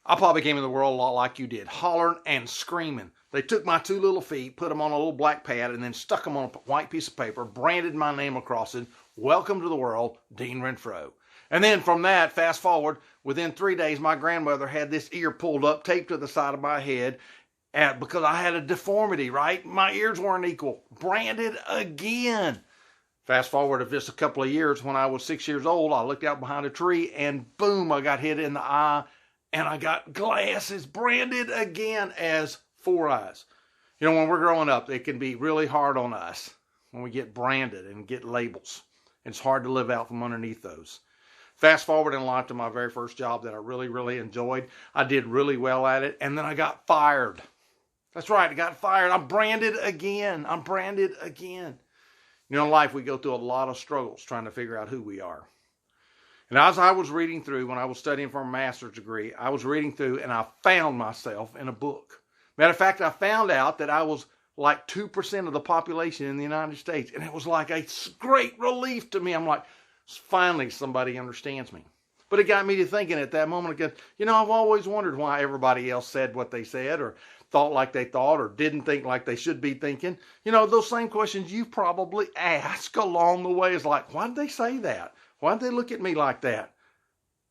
I probably came in the world a lot like you did, hollering and screaming. They took my two little feet, put them on a little black pad, and then stuck them on a white piece of paper, branded my name across it. Welcome to the world, Dean Renfro. And then from that, fast forward, within 3 days, my grandmother had this ear pulled up, taped to the side of my head, because I had a deformity, right? My ears weren't equal. Branded again. Fast forward of just a couple of years, when I was 6 years old, I looked out behind a tree, and boom, I got hit in the eye, and I got glasses branded again as 4 eyes. You know, when we're growing up, it can be really hard on us when we get branded and get labels. It's hard to live out from underneath those. Fast forward in life to my very first job that I really, really enjoyed. I did really well at it, and then I got fired. That's right, I got fired. I'm branded again. I'm branded again. You know, in life, we go through a lot of struggles trying to figure out who we are. And as I was reading through, when I was studying for a master's degree, I was reading through and I found myself in a book. Matter of fact, I found out that I was like 2% of the population in the United States. And it was like a great relief to me. I'm like, finally somebody understands me. But it got me to thinking at that moment again, you know, I've always wondered why everybody else said what they said, or thought like they thought, or didn't think like they should be thinking. You know, those same questions you probably ask along the way is like, why did they say that? Why did they look at me like that?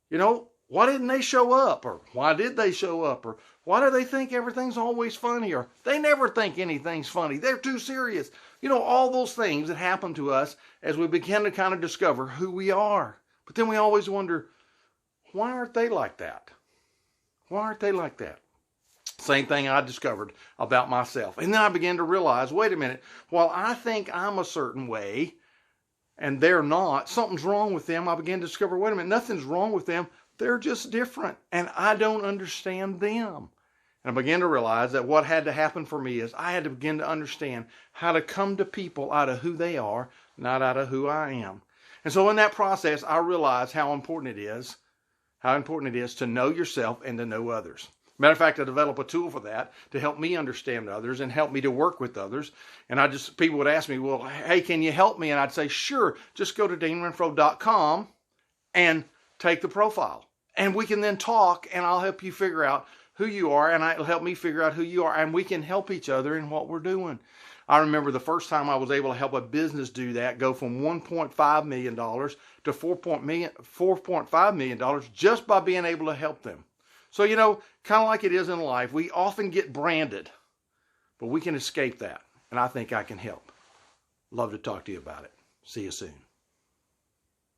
You know, why didn't they show up? Or why did they show up? Or why do they think everything's always funny? Or they never think anything's funny. They're too serious. You know, all those things that happen to us as we begin to kind of discover who we are. But then we always wonder, why aren't they like that? Why aren't they like that? Same thing I discovered about myself. And then I began to realize, wait a minute, while I think I'm a certain way, and they're not, something's wrong with them. I began to discover, wait a minute, nothing's wrong with them. They're just different, and I don't understand them. And I began to realize that what had to happen for me is I had to begin to understand how to come to people out of who they are, not out of who I am. And so in that process, I realized how important it is to know yourself and to know others. Matter of fact, I developed a tool for that to help me understand others and help me to work with others. And people would ask me, well, hey, can you help me? And I'd say, sure, just go to deanrenfro.com and take the profile. And we can then talk, and I'll help you figure out who you are, and it'll help me figure out who you are, and we can help each other in what we're doing. I remember the first time I was able to help a business do that, go from $1.5 million to $4.5 million just by being able to help them. So, you know, kind of like it is in life, we often get branded, but we can escape that. And I think I can help. Love to talk to you about it. See you soon.